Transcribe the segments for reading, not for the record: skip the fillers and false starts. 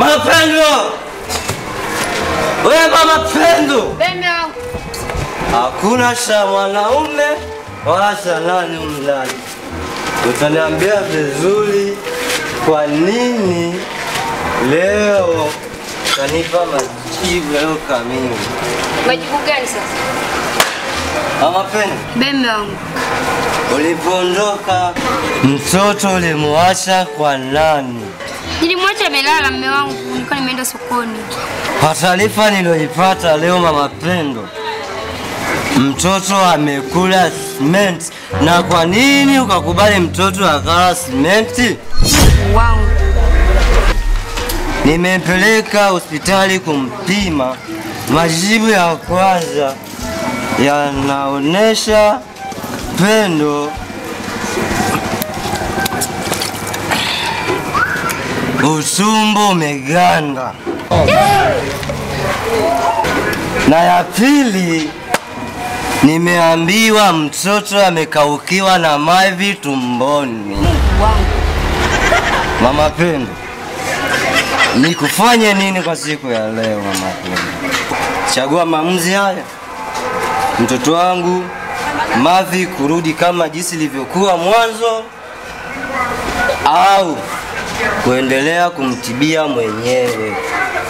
Mapendo! Wewe mama Pendo! Bema. Hakuna cha mwanaume wala cha nani umlali. Utaniambia vizuri kwa nini leo kanipa majibu leo kamili. Majibu gani sasa? Mama Pendo. Bema. Ulipoondoka mtoto ulimwacha kwa nani? Nilimwacha amelala mume wangu, nilikuwa nimeenda sokoni. Kwa taarifa niliyoipata leo mama Pendo, mtoto amekula simenti. Na kwa nini ukakubali mtoto akala simenti? Wangu. Nimempeleka hospitali kumpima. Majibu ya kwanza yanaonesha Pendo utumbo umeganda. Na ya pili nimeambiwa mtoto amekaukiwa na mavi tumboni. Mama Pendo, nikufanye nini kwa siku ya leo mama Pendo? Chagua maamuzi haya. Mtoto wangu mavi kurudi kama jinsi ilivyokuwa mwanzo au kuendelea kumtibia mwenyewe.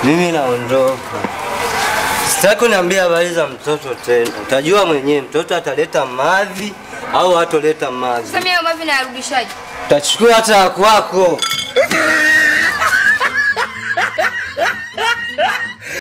Mimi naondoka. Sitaki niambia habari za mtoto tena. Utajua mwenyewe mtoto ataleta mavi au hatoleta mavi. Sasa mimi mavi narudishaje? Utachukua hata kwako.